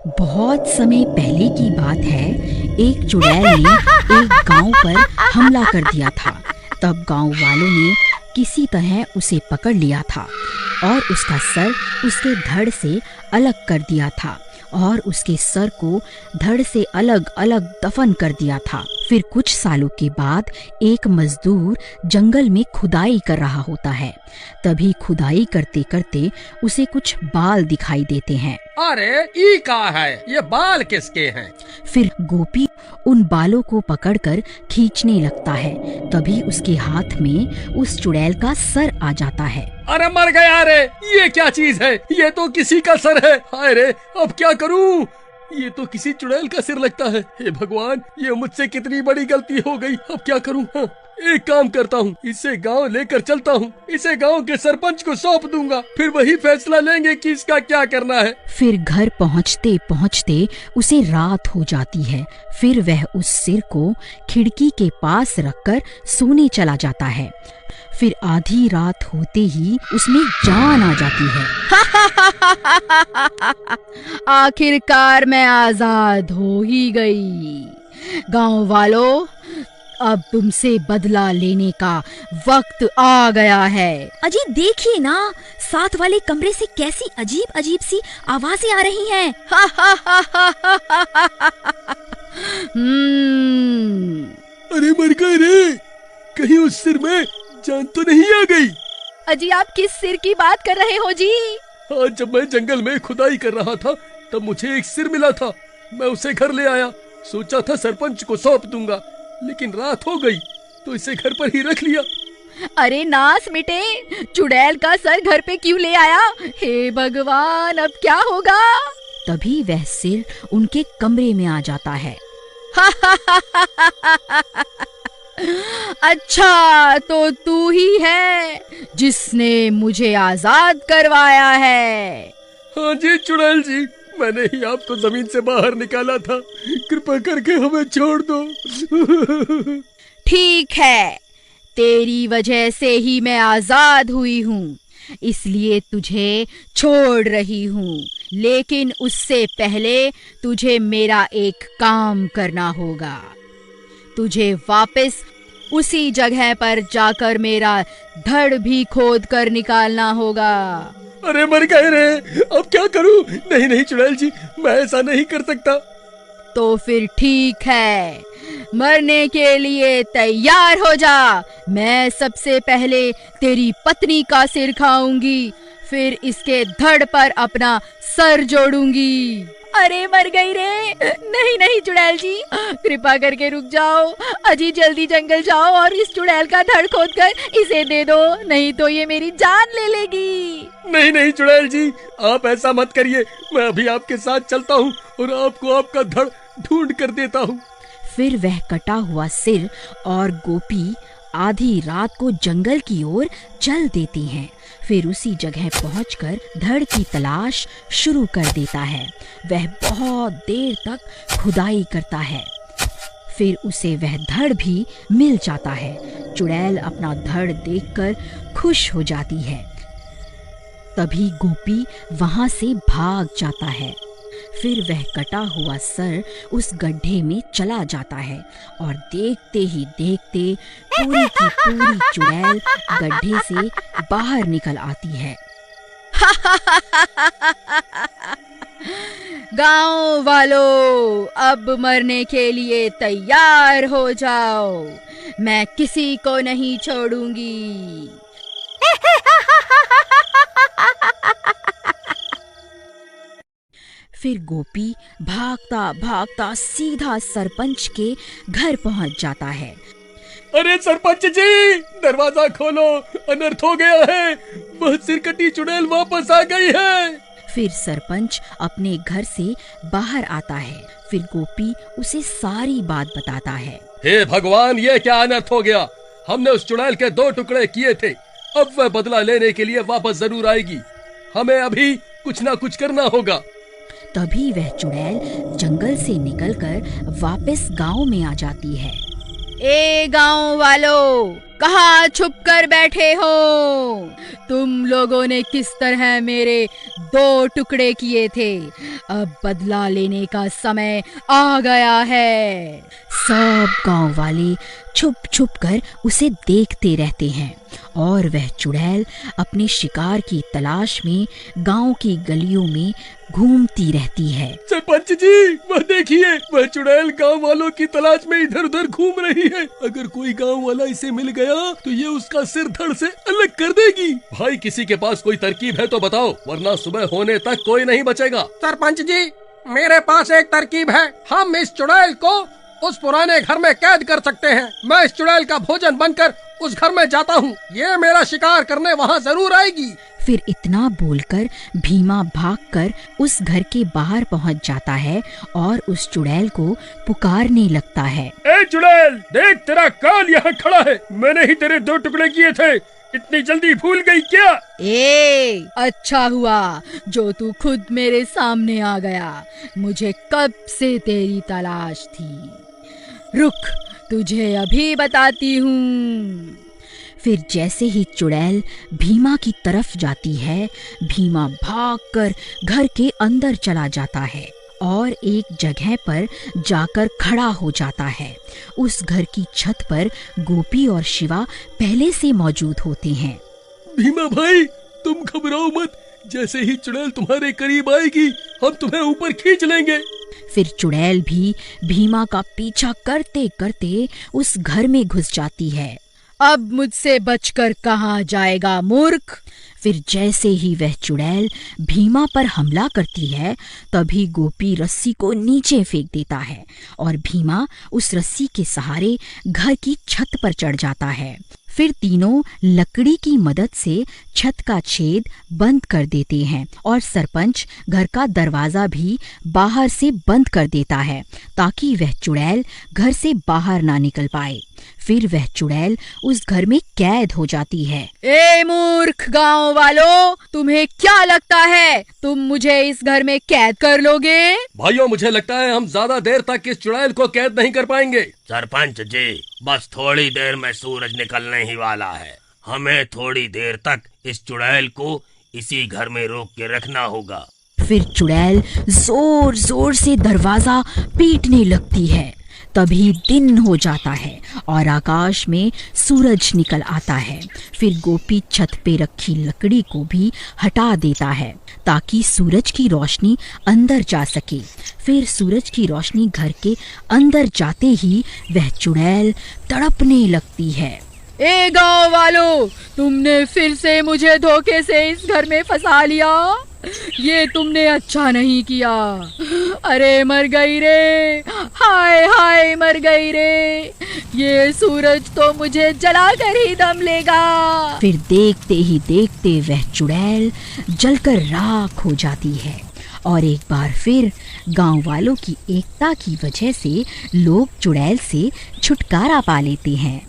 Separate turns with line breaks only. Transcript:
बहुत समय पहले की बात है। एक चुड़ैल ने एक गांव पर हमला कर दिया था। तब गांव वालों ने किसी तरह उसे पकड़ लिया था और उसका सर उसके धड़ से अलग कर दिया था और उसके सर को धड़ से अलग अलग दफन कर दिया था। फिर कुछ सालों के बाद एक मजदूर जंगल में खुदाई कर रहा होता है। तभी खुदाई करते करते उसे कुछ बाल दिखाई देते हैं।
अरे ई का है, ये बाल किसके हैं?
फिर गोपी उन बालों को पकड़कर खींचने लगता है। तभी उसके हाथ में उस चुड़ैल का सर आ जाता है।
अरे मर गया रे, ये क्या चीज है? ये तो किसी का सर है। हाय रे, अब क्या करूं? ये तो किसी चुड़ैल का सिर लगता है। हे भगवान, ये मुझसे कितनी बड़ी गलती हो गई। अब क्या करूं? हाँ, एक काम करता हूँ, इसे गांव लेकर चलता हूँ। इसे गांव के सरपंच को सौंप दूंगा, फिर वही फैसला लेंगे कि इसका क्या करना है।
फिर घर पहुँचते पहुँचते उसे रात हो जाती है। फिर वह उस सिर को खिड़की के पास रखकर सोने चला जाता है। फिर आधी रात होते ही उसमें जान आ जाती है। आखिरकार मैं आजाद हो ही गई। गांव वालों, अब तुमसे बदला लेने का वक्त आ गया है।
अजी देखिए ना, साथ वाले कमरे से कैसी अजीब अजीब सी आवाजें आ रही हैं।
अरे मर गए रे, कहीं उस सिर में जान तो नहीं आ गई?
अजी आप किस सिर की बात कर रहे हो जी?
आज जब मैं जंगल में खुदाई कर रहा था तब मुझे एक सिर मिला था। मैं उसे घर ले आया, सोचा था सरपंच को सौंप दूंगा, लेकिन रात हो गई तो इसे घर पर ही रख लिया।
अरे नास मिटे, चुड़ैल का सर घर पे क्यों ले आया? हे भगवान, अब क्या होगा?
तभी वह सिर उनके कमरे में आ जाता है।
अच्छा, तो तू ही है जिसने मुझे आजाद करवाया है।
हाँ जी चुड़ैल जी, मैंने ही आपको जमीन से बाहर निकाला था। कृपा करके हमें छोड़ दो।
ठीक है, तेरी वजह से ही मैं आजाद हुई हूँ, इसलिए तुझे छोड़ रही हूँ। लेकिन उससे पहले तुझे मेरा एक काम करना होगा। तुझे वापस उसी जगह पर जाकर मेरा धड़ भी खोद कर निकालना होगा।
अरे मर गए रे, अब क्या करूं? नहीं नहीं चुड़ैल जी, मैं ऐसा नहीं कर सकता।
तो फिर ठीक है, मरने के लिए तैयार हो जा। मैं सबसे पहले तेरी पत्नी का सिर खाऊंगी, फिर इसके धड़ पर अपना सर जोड़ूंगी। अरे मर गई रे। नहीं नहीं चुड़ैल जी, कृपा करके रुक जाओ। अजी जल्दी जंगल जाओ और इस चुड़ैल का धड़ खोद कर इसे दे दो, नहीं तो ये मेरी जान ले लेगी।
नहीं नहीं चुड़ैल जी, आप ऐसा मत करिए। मैं अभी आपके साथ चलता हूँ और आपको आपका धड़ ढूंढ कर देता हूँ।
फिर वह कटा हुआ सिर और गोपी आधी रात को जंगल की ओर चल देती हैं। फिर उसी जगह पहुंचकर धड़ की तलाश शुरू कर देता है। वह बहुत देर तक खुदाई करता है, फिर उसे वह धड़ भी मिल जाता है। चुड़ैल अपना धड़ देखकर खुश हो जाती है। तभी गोपी वहां से भाग जाता है। फिर वह कटा हुआ सर उस गड्ढे में चला जाता है और देखते ही देखते पूरी की पूरी चुड़ैल गड्ढे से बाहर निकल आती है।
गांव वालों, अब मरने के लिए तैयार हो जाओ, मैं किसी को नहीं छोड़ूंगी।
फिर गोपी भागता भागता सीधा सरपंच के घर पहुंच जाता है।
अरे सरपंच जी, दरवाजा खोलो, अनर्थ हो गया है। वह सिरकटी चुड़ैल वापस आ गई है।
फिर सरपंच अपने घर से बाहर आता है। फिर गोपी उसे सारी बात बताता है।
हे भगवान, ये क्या अनर्थ हो गया? हमने उस चुड़ैल के 2 टुकड़े किए थे। अब वह बदला लेने के लिए वापस जरूर आएगी। हमें अभी कुछ ना कुछ करना होगा।
तभी वह चुड़ैल जंगल से निकलकर वापस गांव में आ जाती है।
ए गांव वालों, कहाँ छुप कर बैठे हो? तुम लोगों ने किस तरह मेरे 2 टुकड़े किए थे? अब बदला लेने का समय आ गया है।
सब गांव वाले छुप छुप कर उसे देखते रहते हैं और वह चुड़ैल अपने शिकार की तलाश में गांव की गलियों में घूमती रहती है।
सरपंच जी, वह देखिए, वह चुड़ैल गांव वालों की तलाश में इधर उधर घूम रही है। अगर कोई गांव वाला इसे मिल गया तो ये उसका सिर धड़ से अलग कर देगी। भाई, किसी के पास कोई तरकीब है तो बताओ, वरना सुबह होने तक कोई नहीं बचेगा।
सरपंच जी, मेरे पास एक तरकीब है। हम इस चुड़ैल को उस पुराने घर में कैद कर सकते हैं। मैं इस चुड़ैल का भोजन बनकर उस घर में जाता हूँ। ये मेरा शिकार करने वहाँ जरूर आएगी।
फिर इतना बोलकर भीमा भागकर उस घर के बाहर पहुँच जाता है और उस चुड़ैल को पुकारने लगता है।
ए चुड़ैल, देख, तेरा काल यहाँ खड़ा है। मैंने ही तेरे 2 टुकड़े किए थे, इतनी जल्दी भूल गई क्या?
अच्छा हुआ जो तू खुद मेरे सामने आ गया। मुझे कब से तेरी तलाश थी। रुक, तुझे अभी बताती हूँ।
फिर जैसे ही चुड़ैल भीमा की तरफ जाती है, भीमा भागकर घर के अंदर चला जाता है और एक जगह पर जाकर खड़ा हो जाता है। उस घर की छत पर गोपी और शिवा पहले से मौजूद होते हैं।
भीमा भाई, तुम घबराओ मत। जैसे ही चुड़ैल तुम्हारे करीब आएगी, हम तुम्हें ऊपर खींच लेंगे।
फिर चुड़ैल भी भीमा का पीछा करते करते उस घर में घुस जाती है।
अब मुझसे बचकर कहाँ जाएगा मूर्ख।
फिर जैसे ही वह चुड़ैल भीमा पर हमला करती है, तभी गोपी रस्सी को नीचे फेंक देता है और भीमा उस रस्सी के सहारे घर की छत पर चढ़ जाता है। फिर तीनों लकड़ी की मदद से छत का छेद बंद कर देते हैं और सरपंच घर का दरवाजा भी बाहर से बंद कर देता है ताकि वह चुड़ैल घर से बाहर ना निकल पाए। फिर वह चुड़ैल उस घर में कैद हो जाती है।
ए मूर्ख गांव वालों, तुम्हें क्या लगता है तुम मुझे इस घर में कैद कर लोगे?
भाइयों, मुझे लगता है हम ज्यादा देर तक इस चुड़ैल को कैद नहीं कर पाएंगे।
सरपंच जी, बस थोड़ी देर में सूरज निकलने ही वाला है। हमें थोड़ी देर तक इस चुड़ैल को इसी घर में रोक के रखना होगा।
फिर चुड़ैल जोर जोर से दरवाजा पीटने लगती है। तभी दिन हो जाता है और आकाश में सूरज निकल आता है। फिर गोपी छत पे रखी लकड़ी को भी हटा देता है ताकि सूरज की रोशनी अंदर जा सके। फिर सूरज की रोशनी घर के अंदर जाते ही वह चुड़ैल तड़पने लगती है।
ए गांव वालों, तुमने फिर से मुझे धोखे से इस घर में फंसा लिया। ये तुमने अच्छा नहीं किया। अरे मर गई रे, हाय हाय मर गई रे। ये सूरज तो मुझे जलाकर ही दम लेगा।
फिर देखते ही देखते वह चुड़ैल जलकर राख हो जाती है और एक बार फिर गांव वालों की एकता की वजह से लोग चुड़ैल से छुटकारा पा लेते हैं।